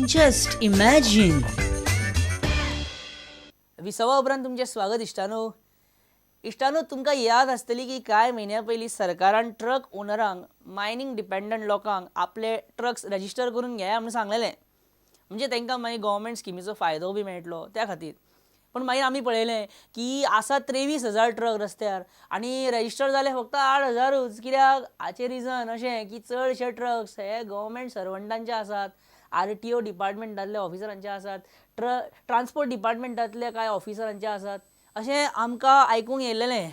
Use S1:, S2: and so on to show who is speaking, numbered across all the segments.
S1: Just imagine.
S2: विसावा उपरांत तुमचे स्वागत इष्टानो तुमकां याद आसतली की कांय म्हयन्या पयलीं सरकारान ट्रक ओनरांक मायनिंग डिपेंडंट लोकांक आपले ट्रक्स रजिस्टर करून घेया म्हणून सांगलेलें. म्हणजे तांकां मागीर गव्हर्मेंट स्किमीचो फायदो बी मेळटलो त्या खातीर. पण मागीर आमी पळयलें की आसा 23,000 ट्रक रस्त्यार आनी रजिस्टर जाले फक्त 8,000च. कित्याक हाचें रिजन अशें की चडशे ट्रक्स हे गव्हर्मेंट सर्वंटांचे आसात, RTO डिपार्टमेंटांतल्या ऑफिसरांचे आसात, ट्रान्सपोर्ट डिपार्टमेंटांतल्या कांय ऑफिसरांचे आसात अशें आमकां आयकूंक येयलेलें.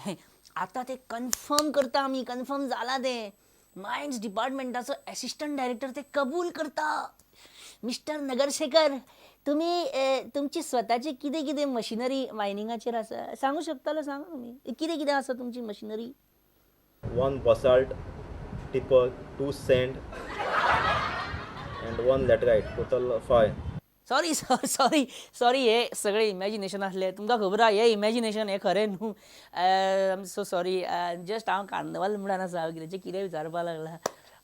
S2: आतां ते कन्फर्म करता आमी, कन्फर्म जालां तें. मायन्स डिपार्टमेंटाचो एसिस्टंट डायरेक्टर ते कबूल करता. मिस्टर नगरशेखर, तुम्ही तुमची स्वताची कितें कितें मशिनरी मायनिंगाचेर आसा सांगू शकतालो? सांगा तुमी कितें कितें आसा तुमची machinery?
S3: 1 basalt tipper, 2 sand and 1 laterite, total 5.
S2: Sorry हे सगळे इमॅजिनेशन असले. तुमकां खबर आहा हे इमॅजिनेशन हे खरें न्हू. So sorry. जस्ट हांव कार्निवल म्हणून आसा कितें विचारपाक लागला.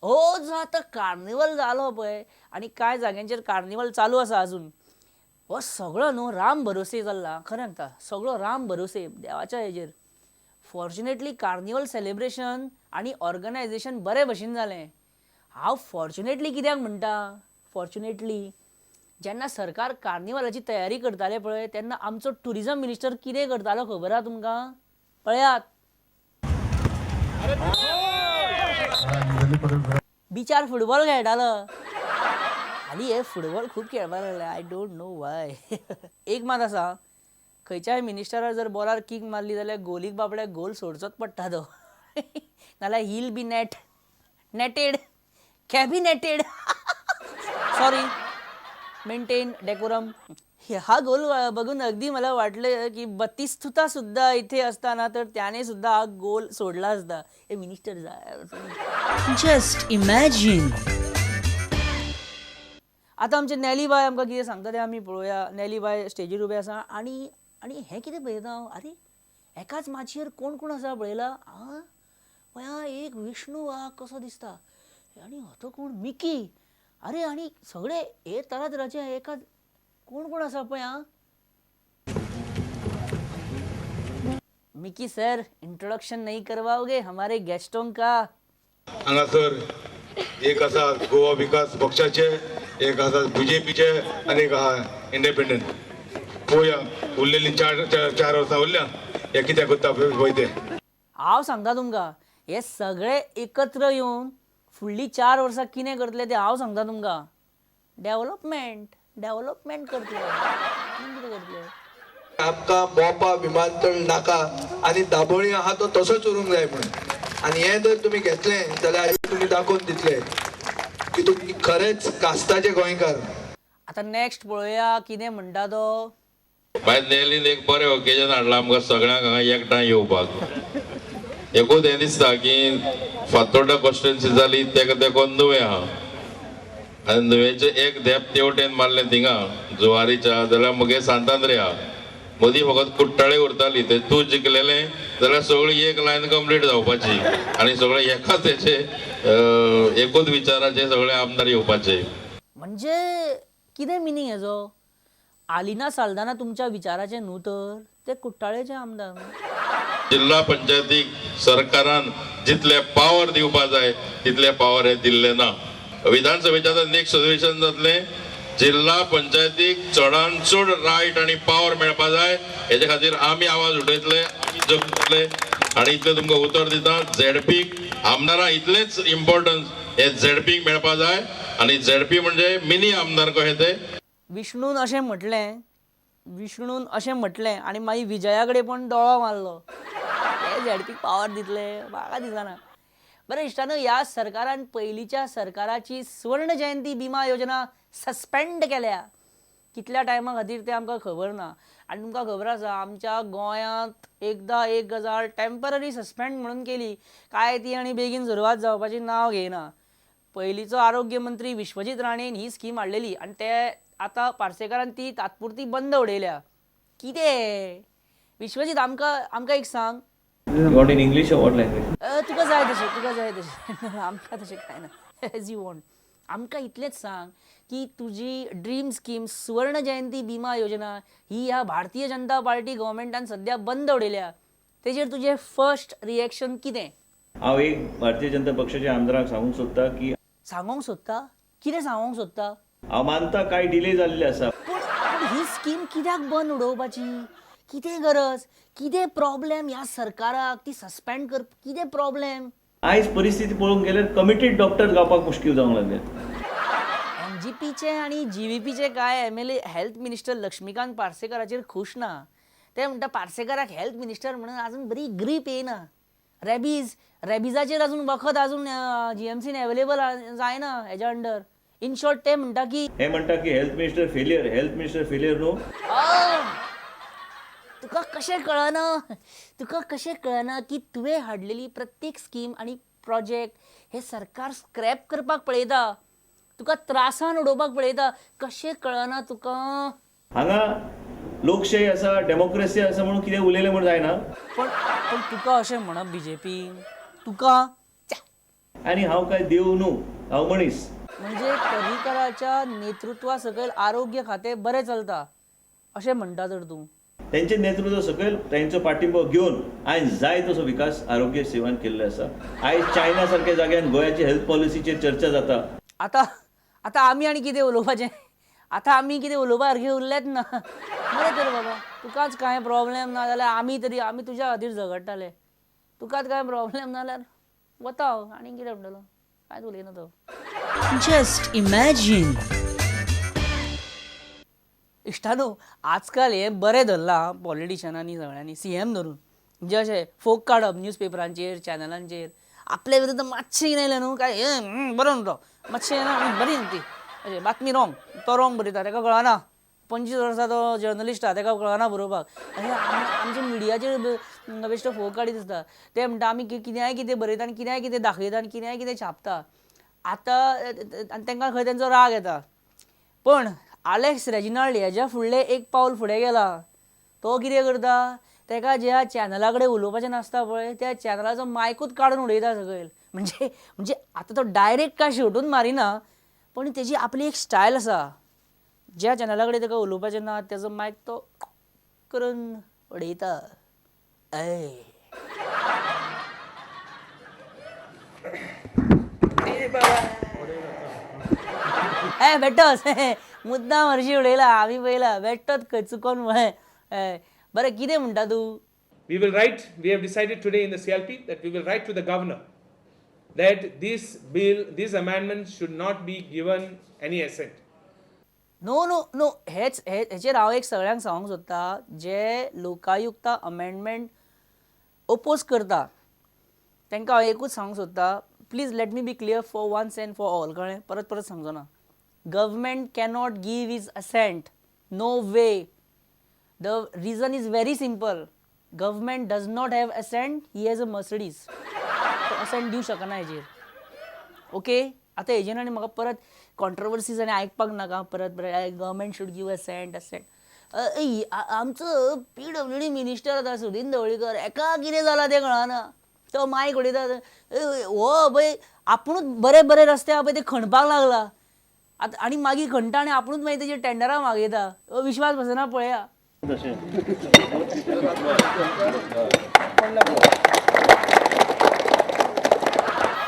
S2: हो जो आतां कार्निवल जालो पळय आनी कांय जाग्यांचेर कार्निवल चालू आसा अजून, हो सगळो न्हू राम भरोसे जाल्ला. खरें सांगता, सगळो राम भरोसे देवाच्या हेजेर. फॉर्च्युनेटली कार्निवल सेलिब्रेशन आनी ऑर्गनायझेशन बरे भशेन जालें. हांव फॉर्च्युनेटली कित्याक म्हणटा? फॉर्च्युनेटली जेन्ना सरकार कार्निवलाची तयारी करताले पळय तेन्ना आमचो टुरिजम मिनिस्टर कितें करतालो खबर आहा तुमकां? पळयात, बिचार फुटबॉल खेळटालो. आनी हे फुटबॉल खूब खेळपाक लागले. I don't know Y. एक मात आसा, खंयच्याय मिनिस्टरान जर बॉलार किक मारली जाल्यार गोलीक बाबड्याक गोल सोडचोच पडटा तो. नाल्यार हील बी नेटेड कॅबिनेटेड. Sorry, maintain decorum. हा गोल बघून अगदी मला वाटलं की बत्तीस्तुता सुद्धा इथे असताना तर त्याने सुद्धा हा गोल सोडला असता. हे मिनिस्टर
S1: जस्ट इमॅजिन.
S2: आता आमचे नॅलीबाय आमकां कितें सांगता तें आमी पळोवया. नॅलीबाय स्टेजीर उबे आसा आनी हें कितें पळयता हांव? आरे एकाच माचयेर कोण कोण आसा पळयला? पळया, एक विष्णू वाघ कसो दिसता आनी हो तो कोण? मिकी. अरे आनी सगळे हे तरातराचे एकाच कोण कोण आसा पळय. मिकी सर, इंट्रोडक्शन नहीं करवाओगे हमारे गेस्टों का?
S4: हांगासर एक आसा गोवा विकास पक्षाचे, एक आसा BJPचे आनी एक आहा इंडिपेंडंट. पळोवया उरलेली चार वर्सां उरल्या हे कित्याक करता पळय ते.
S2: हांव सांगता तुमकां, हे सगळे एकत्र येवन फुडलीं 4 वर्सां कितें करतले ते हांव सांगता तुमकां. डेव्हलपमेंट करतले. कितें करतले?
S5: आमकां मोपा विमानतळ नाका आनी दाबोळी आहा तो तसोच उरूंक जाय म्हणून. आनी हें जर तुमी घेतलें जाल्यार तुमी दाखोवन दितले की तुमी खरेंच कास्ताचे गोंयकार.
S2: आता नेक्स्ट पळोवया कितें म्हणटा तो.
S6: भायर नेलीन एक बरें ओकेजन हाडलां आमकां सगळ्यांक हांगा एकठांय येवपाक. एकूच हें दिसता की फातोर्डा कॉन्स्टिट्युएन्सी जाली तेका तेकोन नुवें आहा आनी नुवेंचे एक धेप तेवटेन मारलें थिंगा जुवारीच्या, जाल्यार मुगे सांतांद्रे आहा. मदीं फकत कुट्टाळे उरताली ते तूं जिखलेलें जाल्यार सगळी एक लायन कंप्लीट जावपाची आनी सगळे एकाच हेचे एकूच विचाराचे सगळे आमदार येवपाचे.
S2: म्हणजे कितें मिनींग हेजो? आलिना साल्दाना तुमच्या विचाराचे न्हू तर ते कुट्टाळेचे आमदार.
S6: जिल्हा पंचायतीक सरकारान जितले पावर दिवपा जाय तितले पावर हे दिल्ले ना. विधानसभेच्या नेक्स्ट अधिवेशन जातले, जिल्हा पंचायतीक चडान चड रायट आनी पावर मेळपा जाय. हेजे खातीर आमी आवाज उठयतले, आमी जगतले. आनी इतलें तुमकां उतर दिता, झेडपीक आमदारां इतलेंच इम्पॉर्टन्स हे झेडपीक मेळपा जाय. आनी झेडपी म्हणजे मिनी आमदार कशें ते.
S2: विष्णून अशें म्हटलें आनी मागीर विजया कडेन पण दोळो मारलो. हे झेडपीक पावर दितले म्हाका दिसना. बरें इश्टानो, ह्या सरकारान पयलींच्या सरकाराची स्वर्ण जयंती बिमा योजना सस्पेंड केल्या. कितल्या टायमा खातीर तें आमकां खबर ना. आनी तुमकां खबर आसा आमच्या गोंयांत एकदां एक गजाल टेम्पररी सस्पेंड म्हणून केली काय ती आनी बेगीन सुरवात जावपाची नांव घेयना. पयलींचो आरोग्य मंत्री विश्वजीत राणेन ही स्कीम हाडलेली आनी ते आतां पार्सेकारान ती तात्पुरती बंद उडयल्या. कितें विश्वजीत, आमकां एक सांग.
S7: You want in English or what language?
S2: तुका जाय तशें आमकां तशें कांय ना. As you want. आमकां इतलेंच सांग की तुजी ड्रीम स्कीम सुवर्ण जयंती बिमा योजना ही ह्या भारतीय जनता पार्टी गव्हर्मेंटान सध्या बंद उडयल्या तेजेर तुजें फर्स्ट रिएक्शन कितें?
S7: हांव एक भारतीय जनता पक्षाच्या आमदाराक सांगूंक सोदता की
S2: सांगूंक सोदता? कितें सांगूंक सोदता?
S7: हांव मानता कांय डिले जाल्ले आसा.
S2: पूण ही स्कीम कित्याक बंद उडोवपाची? कितें गरज? कितें प्रॉब्लेम ह्या सरकाराक ती सस्पेंड कर? कितें प्रॉब्लेम?
S7: आयज परिस्थिती पळोवंक गेल्यार कमिटेड डॉक्टर गावपाक मुश्कील जावंक लागले.
S2: एनजीपीचे आणि जीव्हीपीचे काय एमएलए हेल्थ मिनिस्टर लक्ष्मीकांत पार्सेकराचेर खुश ना. ते म्हणटा पार्सेकराक हेल्थ मिनिस्टर म्हणून अजून बरी ग्रीप येयना. रॅबिजाचेर अजून वखद अजून जीएमसीन अवेलेबल जायना हेच्या अंडर. इन शॉर्ट ते म्हणटा की
S7: हे म्हणटा की हेल्थ मिनिस्टर फेलियर न्हू.
S2: तुका कशें कळना की तुवें हाडलेली प्रत्येक स्कीम आणि प्रोजेक्ट हे सरकार स्क्रॅप करपाक पळयता, तुका त्रासान उडोवपाक पळयता. कशें कळना तुका?
S7: हांगा लोकशाही आसा, डेमोक्रेसी आसा म्हणून कितें उलयलें म्हण जायना.
S2: पण तुका अशें म्हणप बीजेपी तुका
S7: आनी हांव काय देव न्हू, हांव मनीस.
S2: म्हणजे पर्रीकराच्या नेतृत्वा सकयल आरोग्य खातें बरें चलता अशें म्हणटा तर तूं?
S7: तेंचे नेतृत्व सकयल तेंचो पाठिंबो घेवन आयज जाय तसो विकास आरोग्य सेवान केल्लो आसा. आयज चायना सारक्या जाग्यान गोंयाची हेल्थ पॉलिसीचेर चर्चा जाता.
S2: आता आमी आनी कितें उलोवपाचें? आतां आमी कितें उलोवपा सारकें उरलेंच ना. बरें तर बाबा, तुकाच कांय प्रॉब्लेम ना जाल्यार आमी तुज्या खातीर झगडटाले. तुकाच कांय प्रॉब्लेम ना जाल्यार वता हांव, आनी कितें म्हणटलो? कांयच उलयना तो.
S1: Just imagine.
S2: इश्टानो, आजकाल हें बरें धरलां पॉलिटिशनांनी सगळ्यांनी सीएम धरून. म्हणजे अशें फोक काडप न्यूजपेपरांचेर चॅनलांचेर. आपले विरुद्ध मातशें कितें येयलें न्हू काय बरो न्हू तो मातशें बरी न्हू ती अशें बातमी रॉंग तो रॉंग बरयता तेका कळना. 25 वर्सां तो जर्नलिस्ट आहा तेका कळना बरोवपाक. अशें आमचे मिडियाचेर बेश्टो फोक काडी दिसता. ते म्हणटा आमी कितेंय कितें बरयता आनी कितेंय कितें दाखयता आनी कितेंय कितें छापता. आतां तांकां खंय तेंचो राग येता. पण आलेक्स रेजिनाल्ड हेज्या फुडलें एक पावल फुडें गेला. तो कितें करता? तेका ज्या चॅनला कडेन उलोवपाचें नासता पळय त्या चॅनलाचो मायकूच काडून उडयता सकयल. म्हणजे आतां तो डायरेक्ट काय शेवटून मारिना, पण तेजी आपली एक स्टायल आसा. ज्या चॅनला कडेन तेका उलोवपाचें ना तेजो मायक तो करून उडयता. बेटोस मुद्दाम हरशी उडयला आमी पळयला बेट्टोच खंय चुकोन म्हळें. बरें कितें म्हणटा तूं?
S8: We have decided today in the CLP that we will write to the governor that these amendments should not be given any assent.
S2: No हेचेर हांव एक सगळ्यांक सांगूंक सोदता जे लोकायुक्ता अमेंडमेंट ओपोज करता तांकां हांव एकूच सांगूंक सोदता. Please let me be clear for once and for all. कळ्ळें? परत सांगचो ना. Government cannot give is assent. No way. The reason is very simple. Government does not have assent. He has a Mercedes. तो assent दिवंक शकना हेजेर. Okay? आतां हेजेर आनी म्हाका परत कॉन्ट्रोवर्सीज आनी आयकपाक नाका. परत गव्हर्मेंट शूड गिव असेंट. आमचो PWD मिनिस्टर आतां सुदीन ढवळीकर हेका कितें जालां तें कळना. तो मायक उडयता हो पळय आपुणूच बरे रस्ते आहा पळय ते खणपाक लागला. आनी मागीर खणटा आनी आपुणूच मागीर तेजेर टेंडरां मागयता. विश्वास बसना पळया.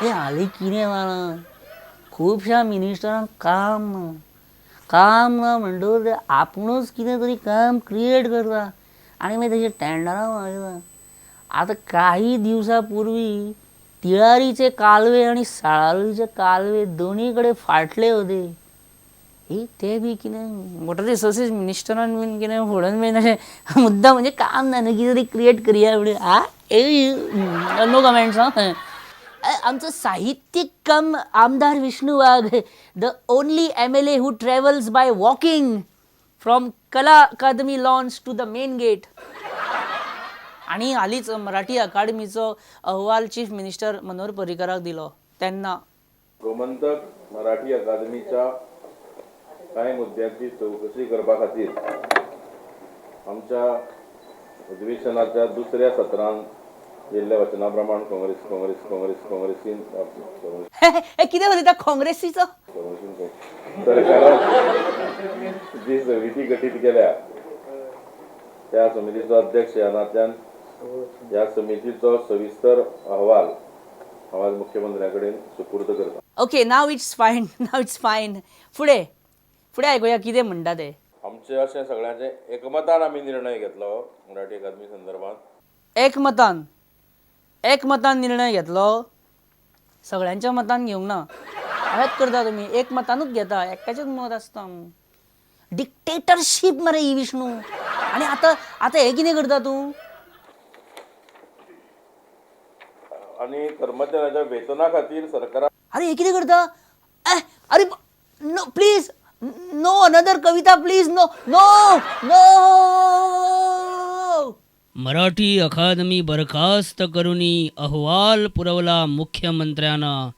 S2: हे हालीं कितें जालां? खुबश्या मिनिस्टरांक काम ना म्हणटकूच आपुणूच कितें तरी काम क्रिएट करता आनी मागीर तेजेर टेंडरां मागयता. आतां काही दिवसां पूर्वी तिळारीचे कालवे आणि साळावलीचे कालवे दोन्ही कडेन फाटले होते. ते बी कितें वॉटर रिसोर्सीस मिनिस्टरान बीन कितें फोडून बीन अशें मुद्दाम म्हणजे काम ना न्हू कितें तरी क्रिएट करया म्हणून. No comments. आमचो साहित्यीक कम आमदार Vishnu Wagh the only MLA who travels by walking from Kala Academy lawns to the main gate. आणि हालींच मराठी अकादमीचो अहवाल चीफ मिनिस्टर मनोहर पर्रीकराक दिलो तेन्ना
S6: गोमंतक मराठी अकादमीच्या कांय मुद्द्यांची चवकशी करपा खातीर आमच्या अधिवेशनाच्या दुसऱ्या सत्रांत
S3: दिल्ल्या वचना प्रमाण काँग्रेसीन
S2: हे कितें उलयता काँग्रेसीचो
S3: सरकारान जी समिती गठीत केल्या त्या समितीचो अध्यक्ष ह्या नात्यान ह्या समितीचो सविस्तर अहवाल हांव आज मुख्यमंत्र्या कडेन सुपूर्द करता.
S2: ओके नाव इट्स फायन फुडें आयकुया कितें म्हणटा ते.
S3: आमचे अशें सगळ्यांचे एकमतान आमी निर्णय घेतलो मराठी अकादमी संदर्भात.
S2: एकमतान निर्णय घेतलो, सगळ्यांच्या मतान घेवंक ना. हेच करता तुमी, एकमतानूच घेता, एकट्याचेच मत आसता. डिक्टेटरशीप मरे ही विष्णू. आनी आतां हे कितें करता तूं?
S3: आणि कर्मचाऱ्यांच्या वेतना खातीर सरकारान
S2: अरे हे कितें करता? अरे नो प्लीज नो अनदर कविता please no no no.
S1: Marathi Academy बरखास्त करूनी अहवाल पुरवला मुख्यमंत्र्यांना.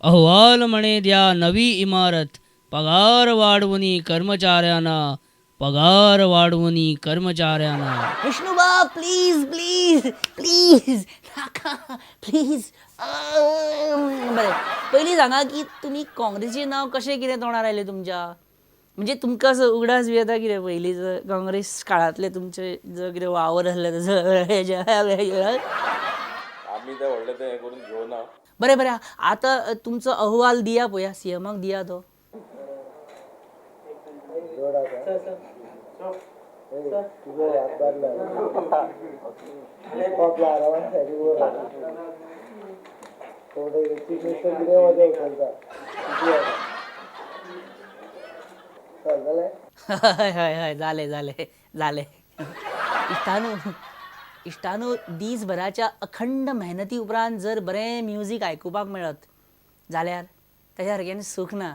S1: अहवाल म्हणे द्या नवी इमारत, पगार वाढवणी कर्मचाऱ्यांना, पगार वाढवणी कर्मचाऱ्यांना.
S2: विष्णुबा प्लीज प्लीज प्लीज नाका प्लीज. बरें पयलीं सांगा की तुमी काँग्रेसीचें नांव कशें कितें तोंडार आयलें तुमच्या? म्हणजे तुमकां असो उगडास बी येता कितें पयलींचो काँग्रेस काळांतले तुमचे जो कितें वावर आसले
S3: आमी ते व्हडले ते हें करून घेवना.
S2: बरें आतां तुमचो अहवाल दिया पळया, सीएमाक दिया तो. हय जालें. इश्टानो दीसभराच्या अखंड मेहनती उपरांत जर बरें म्युजीक आयकुपाक मेळत जाल्यार ताच्या सारकें सूख ना.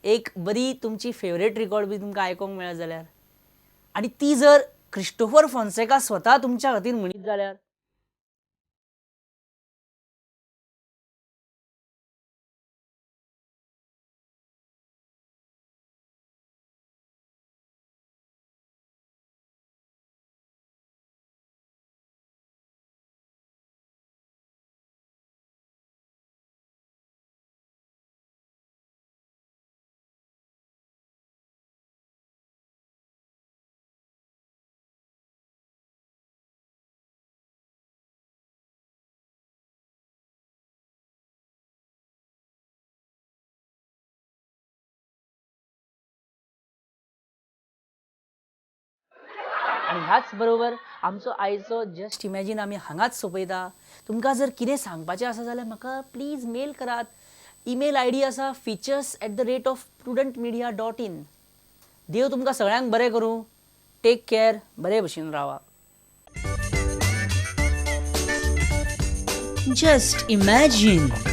S2: एक बरी तुमची फेवरेट रिकॉर्ड बी तुमकां आयकोंक मेळत जाल्यार, आनी ती जर क्रिस्टोफर फॉन्सेका स्वता तुमच्या खातीर म्हणीत जाल्यार आनी ह्याच बरोबर आमचो आयचो जस्ट इमॅजीन आमी हांगाच सोंपयता. तुमकां जर कितें सांगपाचें आसा जाल्यार म्हाका प्लीज मेल करात. ईमेल आयडी आसा features@prudentmedia.in. देव तुमकां सगळ्यांक बरें करूं. टेक केअर, बरे भशेन रावा.
S1: Just imagine.